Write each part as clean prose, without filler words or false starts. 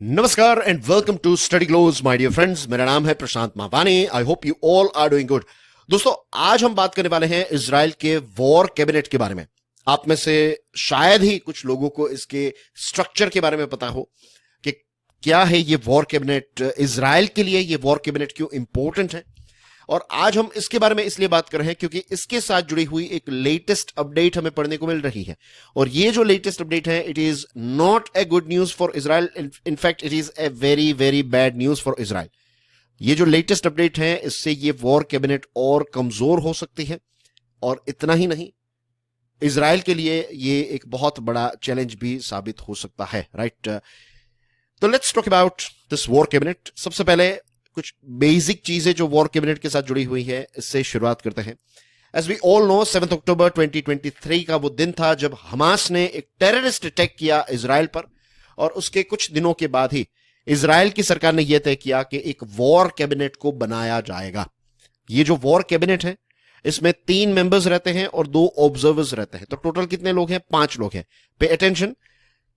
नमस्कार and welcome to Study Glows my dear friends. मेरा नाम है Prashant Mavani. I hope you all are doing good. दोस्तों, आज हम बात करने वाले हैं इजराइल के वॉर कैबिनेट के बारे में। आप में से शायद ही कुछ लोगों को इसके स्ट्रक्चर के बारे में पता हो कि क्या है ये वॉर कैबिनेट, इजराइल के लिए ये वॉर कैबिनेट क्यों इंपॉर्टेंट है। और आज हम इसके बारे में इसलिए बात कर रहे हैं क्योंकि इसके साथ जुड़ी हुई एक लेटेस्ट अपडेट हमें पढ़ने को मिल रही है। और ये जो लेटेस्ट अपडेट है, it is not a good news for Israel, in fact it is a very very bad news for Israel. ये जो लेटेस्ट अपडेट है, इससे ये वॉर कैबिनेट और कमजोर हो सकती है। और इतना ही नहीं, इजराइल के लिए ये एक बहुत बड़ा चैलेंज भी साबित हो सकता है, राइट। तो let's talk about this war cabinet. सबसे पहले कुछ बेसिक चीजें जो वॉर कैबिनेट के साथ जुड़ी हुई है, इससे शुरुआत करते हैं। एज वी ऑल नो, 7 अक्टूबर 2023 का वो दिन था जब हमास ने एक टेररिस्ट अटैक किया इजराइल पर। और उसके कुछ दिनों के बाद ही इजराइल की सरकार ने यह तय किया कि एक वॉर कैबिनेट को बनाया जाएगा। ये जो वॉर कैबिनेट है, इसमें 3 मेंबर्स रहते हैं और 2 ऑब्जर्वर्स रहते हैं। तो टोटल कितने लोग हैं? 5 लोग हैं। पे अटेंशन,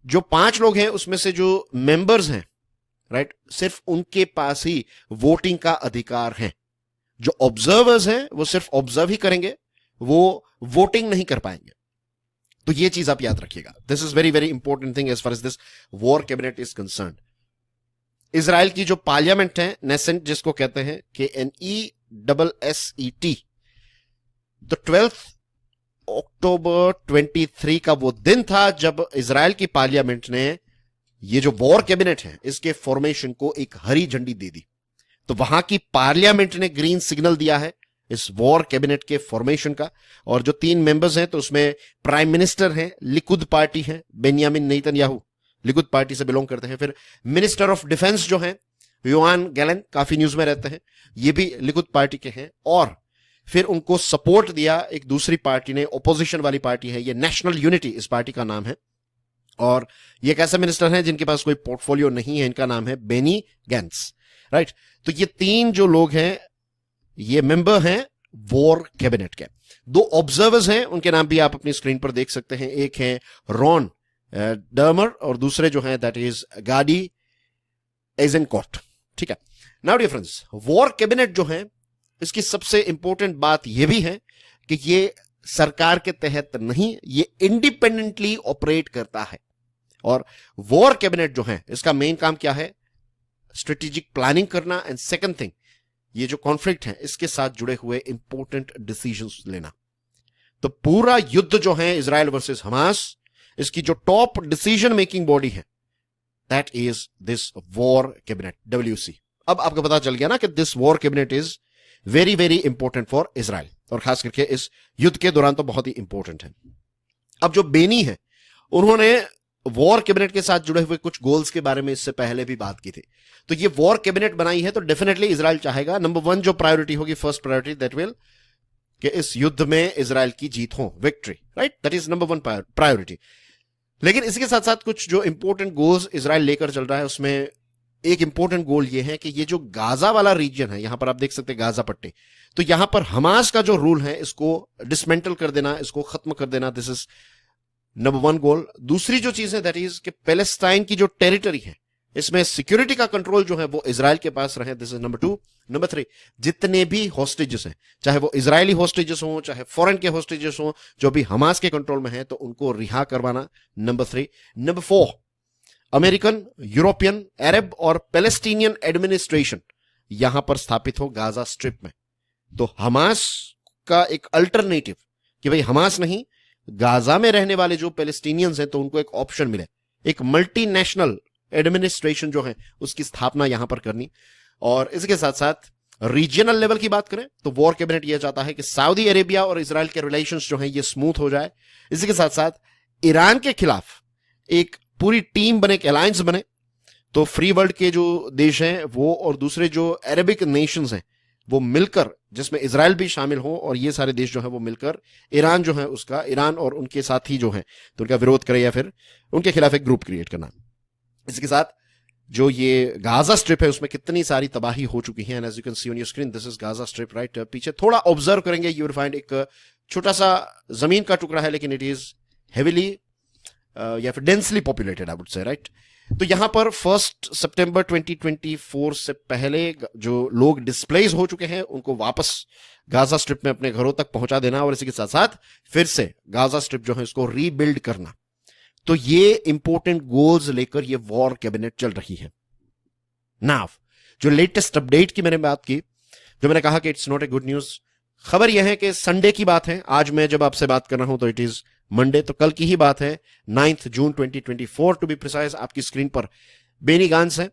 जो 5 लोग हैं उसमें से जो मेंबर्स हैं, राइट, सिर्फ उनके पास ही वोटिंग का अधिकार है। जो ऑब्जर्वर्स हैं वो सिर्फ ऑब्जर्व ही करेंगे, वो वोटिंग नहीं कर पाएंगे। तो ये चीज आप याद रखिएगा। This is very very important thing as far as this war cabinet is concern. Israel की जो पार्लियामेंट है, नेसेंट जिसको कहते हैं, KNESSET, तो 12 अक्टूबर 23 का वो दिन था जब इजराइल की पार्लियामेंट ने ये जो वॉर कैबिनेट है, इसके फॉर्मेशन को एक हरी झंडी दे दी। तो वहां की पार्लियामेंट ने ग्रीन सिग्नल दिया है इस वॉर कैबिनेट के फॉर्मेशन का। और जो 3 मेंबर्स हैं, तो उसमें प्राइम मिनिस्टर हैं, लिकुद पार्टी है, बेन्यामिन नेतन्याहू लिकुद पार्टी से बिलोंग करते हैं। फिर मिनिस्टर ऑफ डिफेंस जो है, योआन गैलेंट, काफी न्यूज में रहते हैं, ये भी लिकुद पार्टी के हैं। और फिर उनको सपोर्ट दिया एक दूसरी पार्टी ने, ओपोजिशन वाली पार्टी है, ये नेशनल यूनिटी इस पार्टी का नाम है। और ये एक ऐसा मिनिस्टर है जिनके पास कोई पोर्टफोलियो नहीं है, इनका नाम है बेनी गैंट्स, राइट। तो ये 3 जो लोग हैं, ये मेंबर हैं वॉर कैबिनेट के। 2 ऑब्जर्वर्स हैं, उनके नाम भी आप अपनी स्क्रीन पर देख सकते हैं। एक है रॉन डर्मर और दूसरे जो हैं दैट इज गाडी एजेनकॉट, ठीक है। Now dear friends, war cabinet जो है, इसकी सबसे इंपॉर्टेंट बात यह भी है कि ये सरकार के तहत नहीं, ये इंडिपेंडेंटली ऑपरेट करता है। और वॉर कैबिनेट जो है, इसका मेन काम क्या है? स्ट्रेटेजिक प्लानिंग करना, एंड सेकंड थिंग, ये जो कॉन्फ्लिक्ट है इसके साथ जुड़े हुए इंपॉर्टेंट डिसीजंस लेना। तो पूरा युद्ध जो है इजराइल वर्सेस हमास, इसकी जो टॉप डिसीजन मेकिंग बॉडी है, that is this war cabinet, WC। अब आपको पता चल गया ना कि this war cabinet is very very important for Israel, और खास करके इस युद्ध के दौरान तो बहुत ही इंपॉर्टेंट है। अब जो बेनी है, उन्होंने वॉर कैबिनेट के साथ जुड़े हुए कुछ गोल्स के बारे में इससे पहले भी बात की थी। तो ये वॉर कैबिनेट बनाई है, तो डेफिनेटली इजराइल चाहेगा, नंबर 1 जो प्रायोरिटी होगी, फर्स्ट प्रायोरिटी, दैट विल कि इस युद्ध में इजराइल की जीत हो, victory, right, that is number 1 priority. लेकिन इसके साथ साथ कुछ जो इंपॉर्टेंट गोल्स इजराइल लेकर चल रहा है, उसमें एक इंपॉर्टेंट गोल ये है कि ये जो गाजा वाला रीजन है, यहां पर आप देख सकते हैं गाजा पट्टी, तो यहां पर हमास का जो रूल है, इसको डिसमेंटल कर देना, इसको खत्म कर देना, दिस इज नंबर 1 गोल। दूसरी जो चीज है दैट इज कि पैलेस्टाइन की जो टेरिटरी है, इसमें सिक्योरिटी का कंट्रोल जो है वो इजराइल के पास रहे, दिस इज नंबर 2। नंबर 3, जितने भी हॉस्टेजेस हैं, चाहे वो इजरायली हॉस्टेजेस हो, चाहे फॉरेन के हॉस्टेजेस हो, जो भी हमास के कंट्रोल में है, तो उनको रिहा करवाना, नंबर 3। नंबर 4, अमेरिकन, यूरोपियन, अरब और पैलेस्टीनियन एडमिनिस्ट्रेशन यहां पर स्थापित हो गाजा स्ट्रिप में। तो हमास का एक अल्टरनेटिव कि भाई हमास नहीं, गाजा में रहने वाले जो पैलेस्टीनियंस हैं, तो उनको एक ऑप्शन मिले, एक मल्टीनेशनल एडमिनिस्ट्रेशन जो है उसकी स्थापना यहां पर करनी। और इसके साथ साथ रीजनल लेवल की बात करें तो वॉर कैबिनेट यह चाहता है कि सऊदी अरेबिया और इजराइल के रिलेशंस जो हैं ये स्मूथ हो जाए। इसी के साथ साथ ईरान के खिलाफ एक पूरी टीम बने, एक अलायंस बने, तो फ्री वर्ल्ड के जो देश हैं वो और दूसरे जो अरेबिक नेशंस हैं वो मिलकर, जिसमें इजराइल भी शामिल हो, और ये सारे देश जो है वो मिलकर ईरान जो है उसका, ईरान और उनके साथी जो हैं तो उनका विरोध करे या फिर उनके खिलाफ एक ग्रुप क्रिएट करना। इसके साथ जो ये गाजा स्ट्रिप है उसमें कितनी सारी तबाही हो चुकी है, and as you can see on your screen, this is Gaza strip, right. पीछे थोड़ा ऑब्जर्व करेंगे, यू विल फाइंड एक छोटा सा जमीन का टुकड़ा है, लेकिन इट इज हेविली या फिर densely populated, I would say, right. तो यहां पर 1 सितंबर 2024 से पहले जो लोग डिस्प्लेस हो चुके हैं उनको वापस गाजा स्ट्रिप में अपने घरों तक पहुंचा देना और इसी के साथ साथ फिर से गाजा स्ट्रिप जो है इसको रीबिल्ड करना। तो ये इंपॉर्टेंट गोल्स लेकर ये वॉर कैबिनेट चल रही है। नाउ जो लेटेस्ट अपडेट की मैंने बात की, जो मैंने कहा कि it's not a good news, खबर यह है कि संडे की बात है। आज मैं जब आपसे बात कर रहा हूं तो इट इज मंडे, तो कल की ही बात है, 9 जून 2024 टू बी प्रिसाइज। आपकी स्क्रीन पर बेनी गांस है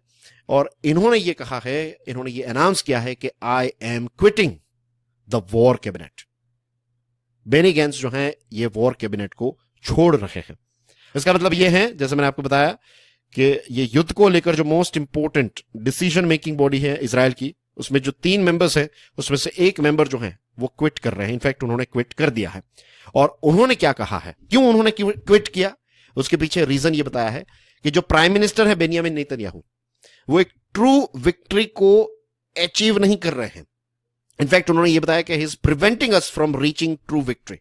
और इन्होंने ये कहा है, इन्होंने ये अनाउंस किया है कि I am quitting the war cabinet. Benny Gantz जो है ये वॉर कैबिनेट को छोड़ रहे हैं। इसका मतलब ये है, जैसे मैंने आपको बताया, कि ये युद्ध को लेकर जो most important decision making body है इजराइल की, उसमें जो 3 मेंबर्स हैं उसमें से एक मेंबर जो है वो क्विट कर रहे हैं। इनफैक्ट उन्होंने क्विट कर दिया है। और उन्होंने क्या कहा है, क्यों उन्होंने क्विट किया, उसके पीछे रीजन ये बताया है कि जो प्राइम मिनिस्टर है बेनियामिन नेतन्याहू, वो एक ट्रू विक्ट्री को अचीव नहीं कर रहे हैं। इनफैक्ट उन्होंने ये बताया कि he is preventing us from reaching true victory.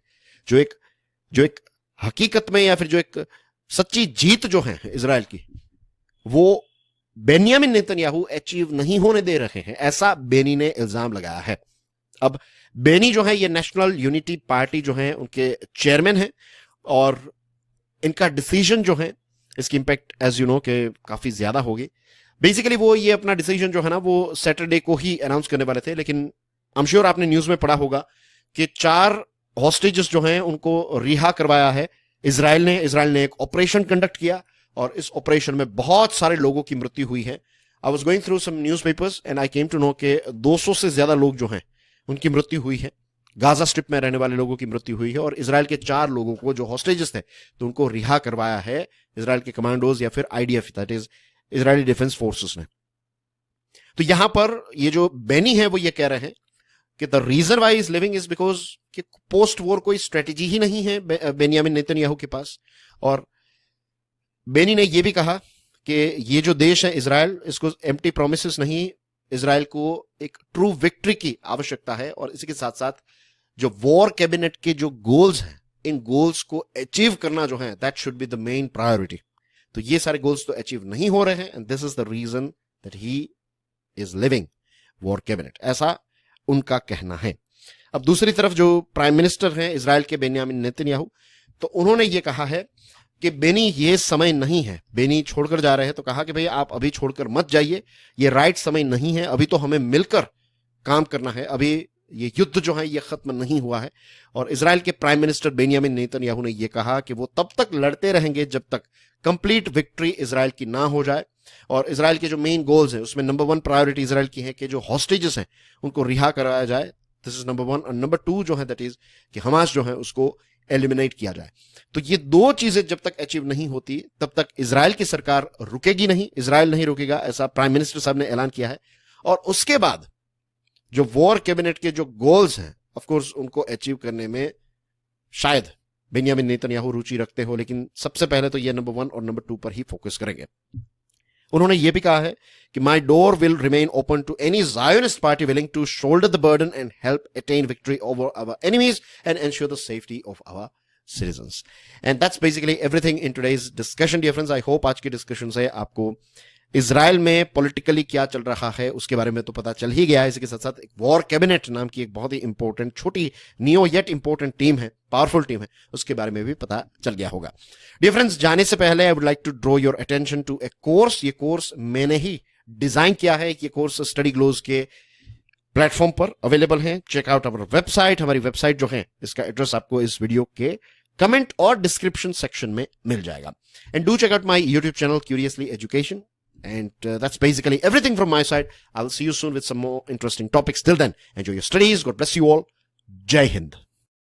जो एक हकीकत में या फिर जो एक सच्ची जीत जो है इजराइल की, वो बेनियामिन नेतन्याहू अचीव नहीं होने दे रहे हैं, ऐसा बेनी ने इल्जाम लगाया है। अब बेनी जो है ये नेशनल यूनिटी पार्टी जो है उनके चेयरमैन हैं और इनका डिसीजन जो है इसकी इंपैक्ट एज यू नो के काफी ज्यादा होगी। बेसिकली वो ये अपना डिसीजन जो है ना वो सैटरडे को ही अनाउंस करने वाले थे, लेकिन आई एम श्योर आपने न्यूज में पढ़ा होगा कि 4 हॉस्टेजेस जो हैं उनको रिहा करवाया है इजराइल ने एक ऑपरेशन कंडक्ट किया और इस ऑपरेशन में बहुत सारे लोगों की मृत्यु हुई है। I was going through some newspapers and I came to know के 200 से ज्यादा लोग जो हैं उनकी मृत्यु हुई है। गाजा स्ट्रिप में रहने वाले लोगों की मृत्यु हुई है और इजराइल के 4 लोगों को जो हॉस्टेजेस थे तो उनको रिहा करवाया है इजराइल के कमांडोज या फिर IDF, that is Israeli defence forces ने। तो यहां पर ये जो बेनी है वो ये कह रहे हैं कि the reason why is leaving is because कि पोस्ट वॉर कोई स्ट्रेटेजी ही नहीं है बेनियामिन नेतन्याहू के पास। और बेनी ने यह भी कहा कि ये जो देश है इजराइल, इसको एम्प्टी प्रोमिसेस नहीं, इजराइल को एक ट्रू विक्ट्री की आवश्यकता है। और इसी के साथ साथ जो वॉर कैबिनेट के जो गोल्स हैं, इन गोल्स को अचीव करना जो है that should be the main priority. तो ये सारे गोल्स तो अचीव नहीं हो रहे हैं and this is the reason that he is leaving war cabinet, ऐसा उनका कहना है। अब दूसरी तरफ जो प्राइम मिनिस्टर हैं इजराइल के बेनियामिन नेतन्याहू, तो उन्होंने ये कहा है कि बेनी ये समय नहीं है, बेनी छोड़कर जा रहे हैं तो कहा कि भाई आप अभी छोड़कर मत जाइए, ये राइट समय नहीं है, अभी तो हमें मिलकर काम करना है, अभी ये युद्ध जो है ये खत्म नहीं हुआ है। और इजराइल के प्राइम मिनिस्टर बेनियामिन नेतन्याहू ने यह कहा कि वो तब तक लड़ते रहेंगे जब तक कंप्लीट विक्ट्री इजराइल की ना हो जाए। और इजराइल के जो मेन गोल्स हैं उसमें नंबर 1 प्रायोरिटी इजराइल की है कि जो हॉस्टेजेस हैं उनको रिहा कराया जाए, दिस इज नंबर 1। और नंबर 2 जो है दैट इज कि हमास जो है उसको एलिमिनेट किया जाए। तो ये 2 चीजें जब तक अचीव नहीं होती तब तक इजराइल की सरकार रुकेगी नहीं, इजराइल नहीं रुकेगा, ऐसा प्राइम मिनिस्टर साहब ने ऐलान किया है। और उसके बाद जो वॉर कैबिनेट के जो गोल्स हैं ऑफ कोर्स उनको अचीव करने में शायद बेनियामिन नेतन्याहू रुचि रखते हो, लेकिन सबसे पहले तो ये नंबर 1 और नंबर 2 पर ही फोकस करेंगे। उन्होंने ये भी कहा है कि my door will remain open to any Zionist party willing to shoulder the burden and help attain victory over our enemies and ensure the safety of our citizens. And that's basically everything in today's discussion dear friends. I hope आज की discussion से आपको Israel में politically क्या चल रहा है उसके बारे में तो पता चल ही गया है। इसी के साथ साथ एक वॉर कैबिनेट नाम की एक बहुत ही इंपॉर्टेंट, छोटी नियो येट इंपॉर्टेंट टीम है, पावरफुल टीम है, उसके बारे में भी पता चल गया होगा। डियर फ्रेंड्स, जाने से पहले I would like to draw your attention to a course. ये कोर्स मैंने ही डिजाइन किया है। ये कोर्स स्टडी ग्लोज के प्लेटफॉर्म पर अवेलेबल है। Check out our website. हमारी वेबसाइट जो है इसका एड्रेस आपको इस वीडियो के कमेंट और डिस्क्रिप्शन सेक्शन में मिल जाएगा। And do check out my YouTube channel curiously education. And that's basically everything from my side. I'll see you soon with some more interesting topics. Till then, enjoy your studies. God bless you all. Jai Hind.